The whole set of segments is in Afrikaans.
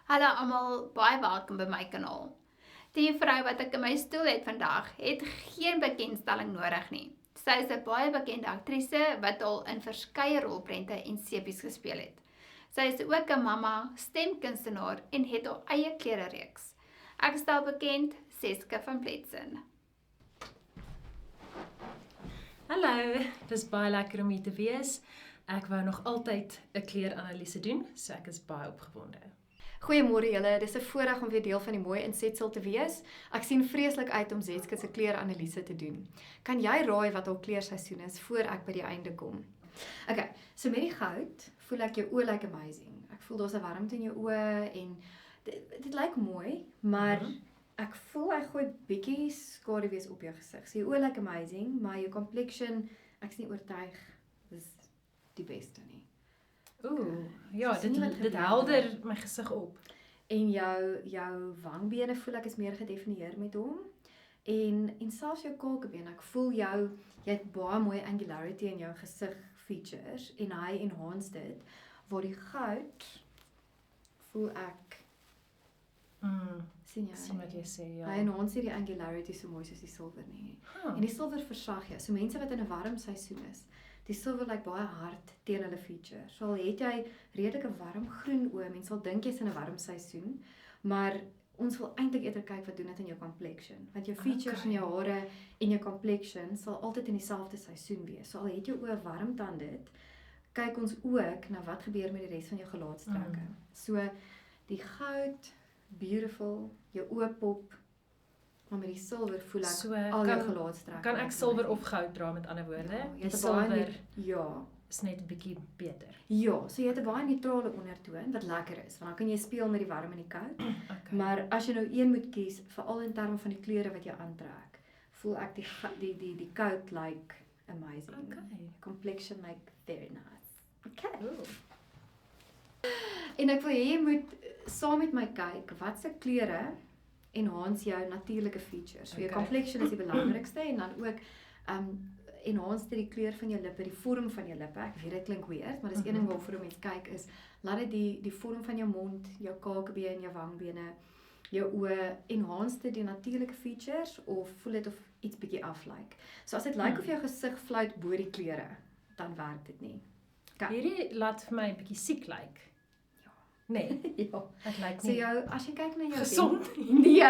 Hallo almal, baie welkom by my kanaal. Die vrou wat ek in my stoel het vandag, het geen bekendstelling nodig nie. Sy is 'n baie bekende aktrise wat al in verskeie rolprente en sepies gespeel het. Sy is ook 'n mamma, stemkunstenaar en het haar eie klerereeks. Ek stel bekend Seske van Pletsen. Hallo, dis baie lekker om hier te wees. Ek wou nog altyd 'n kleeranalise doen, so ek is baie opgewonde. Goeiemôre julle, dis 'n voorreg om weer deel van die mooi insetsel te wees. Ek sien vreeslik uit om Zetske se kleeranalise te doen. Kan jy raai wat haar kleerseisoen is voor ek by die einde kom? Okay, so met die goud voel ek jou oë lyk amazing. Ek voel daar's 'n warmte in jou oë en dit lyk mooi, maar ek voel hy gooi bietjie skaduwees op jou gesig. So jou oë lyk amazing, maar jou complexion, ek's nie oortuig dis die beste nie. Ooh, ja, Dis nie wat dit gebeur helder my gesig op. En jou wangbene voel ek is meer gedefinieer met hom. En selfs jou kakebeen, ek voel jy het baie mooi angularity in jou gesig features en hy enhance dit. Waar die goud voel ek sien jy? Sien wat jy sê, ja. Hy enhance nie die angularity so mooi soos die silwer nie. Huh. En die silwer versag jou. So mense wat in 'n warm seisoen is, die silwer lyk baie hard teen hulle features. So al het jy redelike warm groen oë, mense sal dink jy's in 'n warm seisoen, maar ons wil eintlik eerder kyk wat doen dit in jou complexion, want jou features en jou hare en jou complexion sal altyd in dieselfde seisoen wees. So al het jou oë warmte aan dit, kyk ons ook na wat gebeur met die res van jou gelaatstrekke. So die goud, beautiful, jou oë pop, maar met die silwer voel ek So, al jou gelaatstrekke. Kan ek silwer of goud dra met ander woorde? Ja, jy Die het 'n baie silwer ja. is net 'n bietjie beter. Ja, so jy het 'n baie neutrale ondertoon wat lekker is, want dan kan jy speel met die warm en die koud. Okay. Maar as jy nou een moet kies, veral in terme van die kleure wat jy aantrek, voel ek die koud like amazing. Okay. Complexion like very nice. Okay. Ooh. En ek wil hê jy moet saam met my kyk watse kleure enhance jou natuurlike features. So jou Okay. complexion is die belangrikste en dan ook enhance dit die kleur van jou lippe, die vorm van jou lippe. Ek weet dit klink weird, maar dis een ding waarvoor mense kyk is laat dit die vorm van jou mond, jou kakebeen, jou wangbene, jou oë enhance dit die natuurlike features of voel dit of iets bietjie aflyk. So as dit lyk of jou gesig fluit bo die kleure, dan werk dit nie. Okay. Hierdie laat vir my 'n bietjie siek lyk. Ja. Nee, Ja. dit lyk So nie as jy kyk na jou gesond. Nee,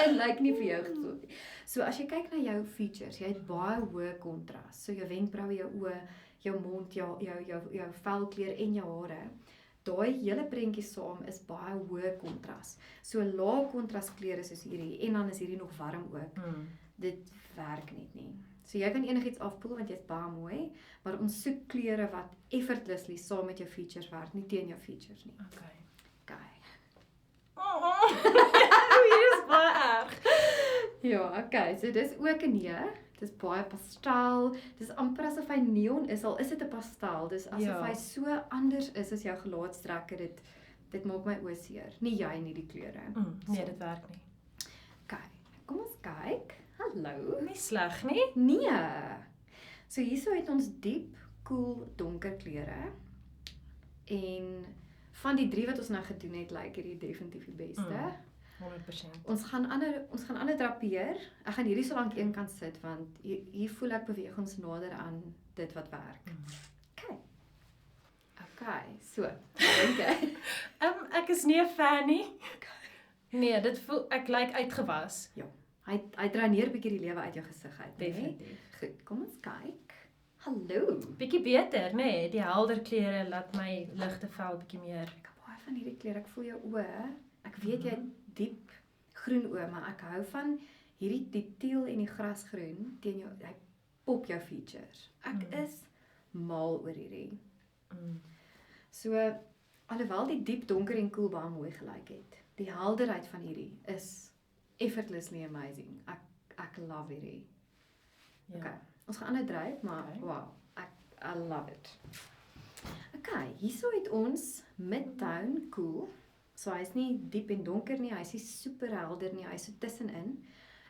dit lyk nie vir jou gesond nie. So as jy kyk na jou features, jy het baie hoë kontras. So jou wenkbraue, jou oë, jou mond, jou velkleur en jou hare. Daai hele prentjie saam is baie hoë kontras. So lae kontras kleure soos hierdie en dan is hierdie nog warm ook. Dit werk net nie. So jy kan enigiets afpoel want jy's baie mooi, maar ons soek kleure wat effortlessly saam met jou features werk, nie teen jou features nie. Okay. Okay. Hier is baie erg. Ja, okay, so dis ook 'n nee. Dis baie pastel. Dis amper asof hy neon is, al is dit 'n pastel. Dis asof Ja. hy so anders is as jou gelaatstrekke. Dit maak my oë seer. Nie jy nie, die kleure. Nee, dit werk nie. Okay, kom ons kyk. Hallo. Nie sleg nie. Nee. So hierso het ons diep, koel, donker kleure. En van die 3 wat ons nou gedoen het, lyk hierdie definitief die beste. 100%. Ons gaan ander drapeer. Ek gaan hierdie so lank een kant sit want hier voel ek beweeg ons nader aan dit wat werk. Okay, so. Dink jy? Ek is nie 'n fan nie. Nee, dit voel ek lyk uitgewas. Ja. Hy draaineer bietjie die lewe uit jou gesig uit, né? Definitief. Goed, kom ons kyk. Hallo. Bietjie beter, nee, die helder kleure laat my ligte vel bietjie meer. Ek het baie van hierdie kleure. Ek voel jou oë. Ek weet jy het diep groen oë, maar ek hou van hierdie die teal en die grasgroen teen jou. Hy pop jou features. Ek is mal oor hierdie. So alhoewel die diep donker en koel baie mooi gelyk het, die helderheid van hierdie is effortlessly amazing. Ek love hierdie. Ja. Okay. Ons gaan ander dryf, maar Okay. wow, I love it. Okay, hierso het ons mid-tone cool. So hy's nie diep en donker nie, hy's nie super helder nie, hy's so tussenin.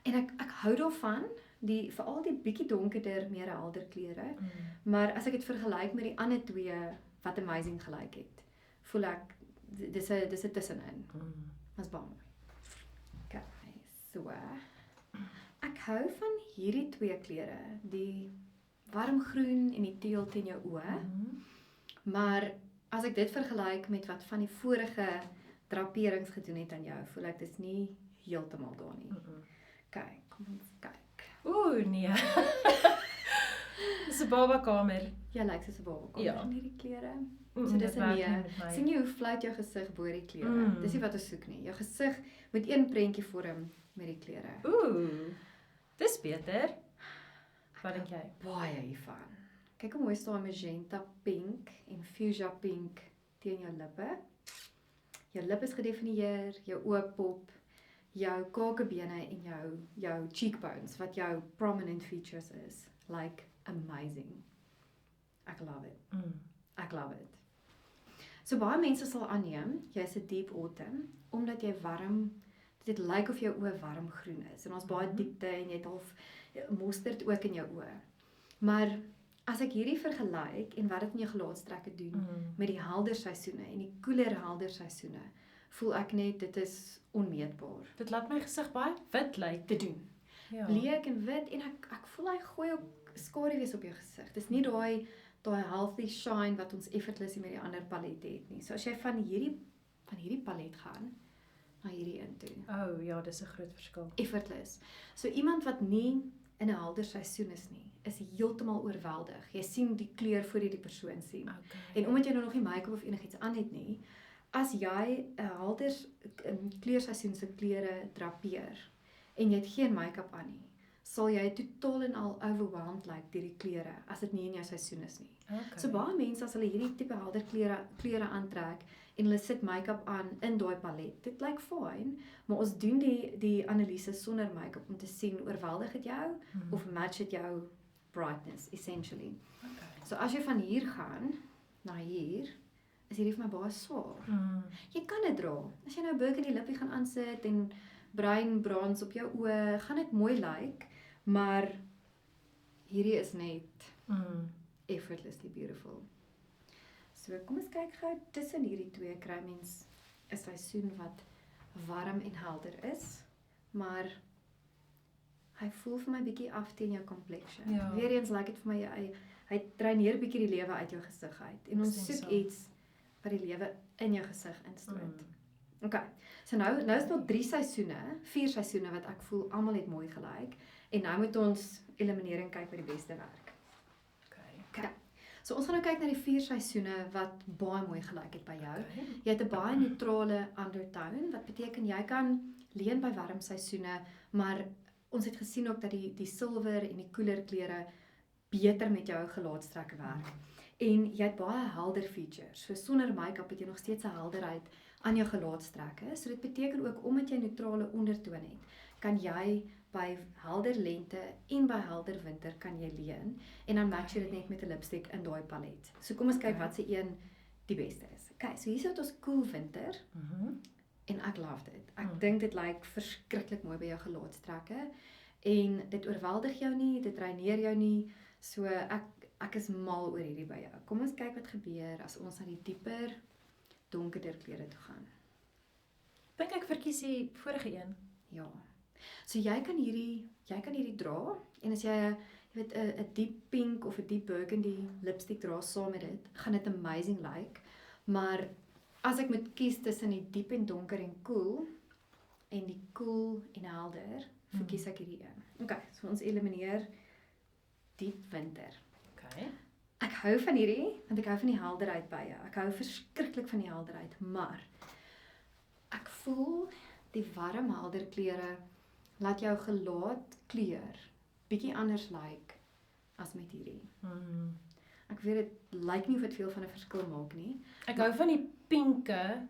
En ek hou daarvan, veral die bietjie donkerder, meer helder kleure. Maar as ek dit vergelyk met die ander twee wat amazing gelyk het, voel ek dis 'n tussenin. Dis baie mooi. Okay, so. Ek hou van hierdie twee kleure, die warm groen en die teel teen jou oë. Maar as ek dit vergelyk met wat van die vorige draperings gedoen het aan jou, voel ek dis nie heeltemal daar nie. Okay, kom ons kyk. Ooh, nee. Dis 'n babakamer. Jy lyk soos 'n babakamer Ja. in hierdie kleure. So So dis 'n nee. Sien jy hoe fluit jou gesig bo die kleure? Dis nie wat ons soek nie. Jou gesig moet een prentjie vorm met die kleure. Ooh, dis beter. Wat dink jy? Baie hiervan. Kyk hoe mooi staan magenta pink en fuchsia pink teen jou lippe. Jou lip is gedefinieer, jou oë pop, jou kakebene en jou cheekbones wat jou prominent features is. Like amazing. Ek love it. Ek love it. So baie mense sal aanneem jy's 'n deep autumn omdat jy warm, dit lyk of jou oë warm groen is en ons baie diepte en jy het half mosterd ook in jou oë. Maar as ek hierdie vergelyk en wat dit in jou gelaatstrekke doen met die helder seisoene en die koeler helder seisoene, voel ek net dit is onmeetbaar Dit laat my gesig baie wit lyk. te doen. Ja. Bleek en wit en ek voel hy gooi ook skaduwees op jou gesig. Dis nie daai healthy shine wat ons effortless met die ander palet het nie. So as jy van hierdie palet gaan na hierdie een toe, Oh ja, dis 'n groot verskil. effortless. So iemand wat nie in 'n helder seisoen is nie, is heeltemal oorweldig. Jy sien die kleur voor jy die persoon sien. Okay. En omdat jy nou nog nie make-up of enigiets aan het nie, as jy 'n helder kleurseisoen se kleure drapeer en jy het geen make-up aan nie, sal jy totaal en al overwhelmed lyk deur die kleure as dit nie in jou seisoen is nie. Okay. So baie mense as hulle hierdie tipe helder kleure aantrek en hulle sit make-up aan in daai palet, dit lyk fyn, maar ons doen die analise sonder make-up om te sien oorweldig dit jou of match dit jou brightness essentially. Okay. So as jy van hier gaan na hier, is hierdie vir my baie swaar. Jy kan dit dra. As jy nou burgundy lippie gaan aansit en bruin brons op jou oë, gaan dit mooi lyk, maar hierdie is net effortlessly beautiful. So kom ons kyk gou tussen hierdie twee kry mens 'n seisoen wat warm en helder is, maar hy voel vir my bietjie af teen jou complexion. Ja. Weereens lyk dit vir my hy dreineer bietjie die lewe uit jou gesig uit en ons Ek dink soek so. iets wat die lewe in jou gesig instoot. Okay. So nou is daar 4 seisoene wat ek voel almal het mooi gelyk en nou moet ons elimineer en kyk wat die beste werk. Okay. So ons gaan nou kyk na die 4 seisoene wat baie mooi gelyk het by jou. Okay. Jy het 'n baie neutrale undertone wat beteken jy kan leen by warm seisoene, maar ons het gesien ook dat die silwer en die koeler kleure beter met jou gelaatstrekke werk. En jy het baie helder features. So sonder make-up het jy nog steeds 'n helderheid aan jou gelaatstrekke. So dit beteken ook omdat jy neutrale ondertoon het, kan jy by helder lente en by helder winter kan jy leen en dan match jy dit net met 'n lipstick in daai palet. So kom ons kyk wat se een die beste is. Okay, so hier het ons cool winter en ek love dit. Ek dink dit lyk verskriklik mooi by jou gelaatstrekke en dit oorweldig jou nie, dit reineer jou nie. So ek is mal oor hierdie by jou. Kom ons kyk wat gebeur as ons na die dieper, donkerder kleure toe gaan. Dink ek verkies die vorige een. Ja. So jy kan hierdie dra en as jy weet 'n diep pink of 'n diep burgundy lipstick dra saam met dit, gaan dit amazing lyk. Maar as ek moet kies tussen die diep en donker en cool en die cool en helder, verkies ek hierdie een. Okay, so ons elimineer diep winter. Okay. Ek hou van hierdie want ek hou van die helderheid by jou. Ek hou verskriklik van die helderheid, maar ek voel die warm helder kleure laat jou gelaat kleur bietjie anders lyk as met hierdie. Ek weet dit lyk nie of dit veel van 'n verskil maak nie. Ek hou van die pinke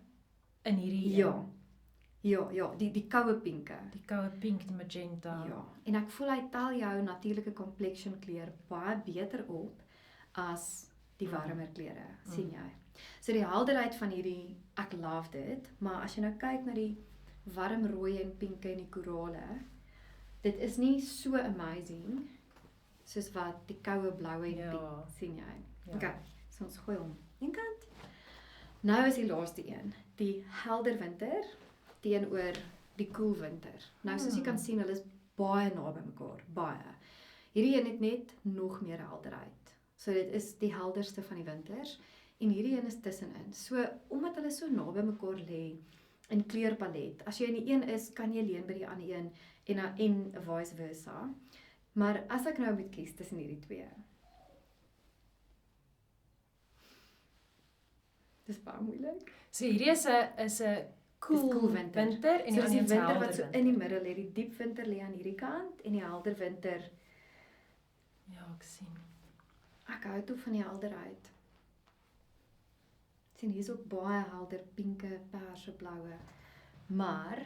in hierdie een. Ja, die koue pinke. Die koue pink, die magenta. Ja, en ek voel hy tel jou natuurlike complexion kleur baie beter op as die warmer kleure, sien jy. So die helderheid van hierdie, ek love dit, maar as jy nou kyk na die warm rooi en pinke en die korale, dit is nie so amazing soos wat die koue bloue en pink, sien jy. Ja. Okay, so ons gooi hom een kant. Nou is die laaste een, die helder winter teenoor die koel winter. Nou soos jy kan sien, hulle is baie naby mekaar, baie. Hierdie een het net nog meer helderheid. So dit is die helderste van die winters en hierdie een is tussenin. So omdat hulle so naby mekaar lê in kleurpalet, as jy in die een is, kan jy leen by die ander een en vice versa. Maar as ek nou moet kies tussen hierdie twee. Dis baie moeilik. So hierdie is 'n cool winter en So die dis die ander is winter helder wat so in die middel lê, die diep winter lê aan hierdie kant en die helder winter. Ja, ek sien. Ek hou toe van die helderheid. Sien hier's ook baie helder pinke, perse, bloue. Maar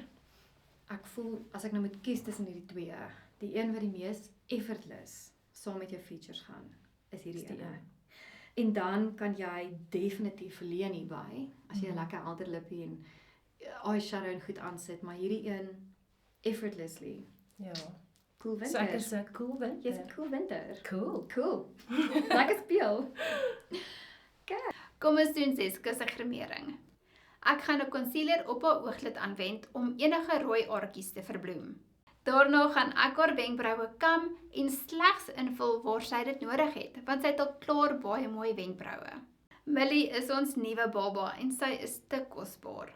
ek voel as ek nou moet kies tussen hierdie twee, die een wat die mees effortless saam met jou features gaan, is hierdie Is die een. een. En dan kan jy definitief verleen hierby as jy 'n lekker helder lippie en eyeshadow en goed aansit, maar hierdie een effortlessly. Ja. Cool So ek winter. is 'n cool winter. Jy's cool winter. Cool. Cool. Lekker speel. Kom ons doen Zeska se grimering. Ek gaan 'n concealer op haar ooglid aanwend om enige rooi aartjies te verbloem. Daarna gaan ek haar wenkbroue kam en slegs invul waar sy dit nodig het, want sy het al klaar baie mooi wenkbroue. Millie is ons nuwe baba en sy is te kosbaar.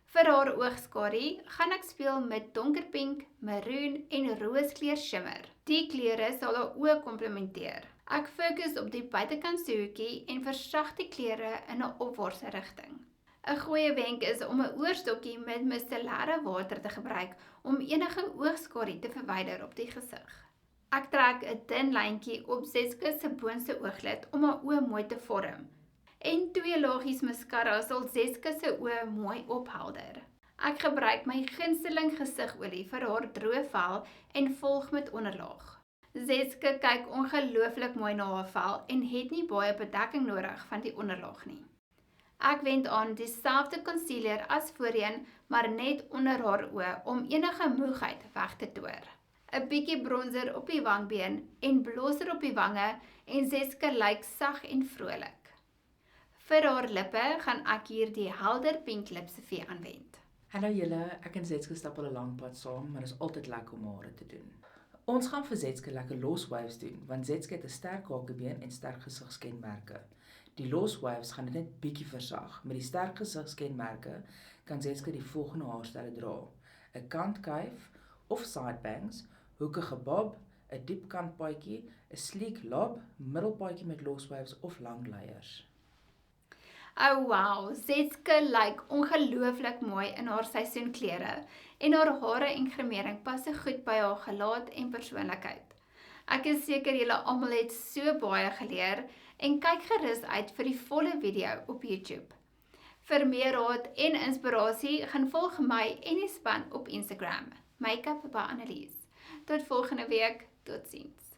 Vir haar oogskadu gaan ek speel met donkerpink, maroon en rooskleur shimmer. Die kleure sal haar oë komplementeer. Ek fokus op die buitekant se hoekie en versag die kleure in 'n opwaartse rigting. 'n Goeie wenk is om 'n oorstokkie met micellære water te gebruik om enige oogskadu te verwyder op die gesig. Ek trek 'n dun lyntjie op Zeska se boonste ooglid om haar oë mooi te vorm. En 2 laagies mascara sal Zeska se oë mooi ophelder. Ek gebruik my gunsteling gesigolie vir haar droë vel en volg met onderlaag. Zeska kyk ongelooflik mooi na haar vel en het nie baie bedekking nodig van die onderlaag nie. Ek wend aan dieselfde concealer as voorheen, maar net onder haar oë om enige moegheid weg te toer. 'n Bietjie bronzer op die wangbeen en blosser op die wange en Zeska lyk sag en vrolik. Vir haar lippe gaan ek hier die helder pink lipstifie aanwend. Hallo julle, ek en Zetske stap al 'n lang pad saam, maar dit is altyd lekker om hare te doen. Ons gaan vir Zetske lekker los waves doen, want Zetske het 'n sterk hakebeen en sterk gesigskenmerke. Die los waves gaan dit net bietjie versag. Met die sterk gesigskenmerke kan Zetske die volgende haarstelle dra: 'n kantkuif of sidebangs, hoekige bob, 'n diep kantpaadjie, 'n sleek lob, middelpaadjie met los waves of lang leiers. Oh wow, Zeska lyk ongelooflik mooi in haar seisoenklere en haar hare en grimering pas so goed by haar gelaat en persoonlikheid. Ek is seker julle almal het so baie geleer en kyk gerus uit vir die volle video op YouTube. Vir meer raad en inspirasie gaan volg my en die span op Instagram. Makeup by Annelies. Tot volgende week, totsiens.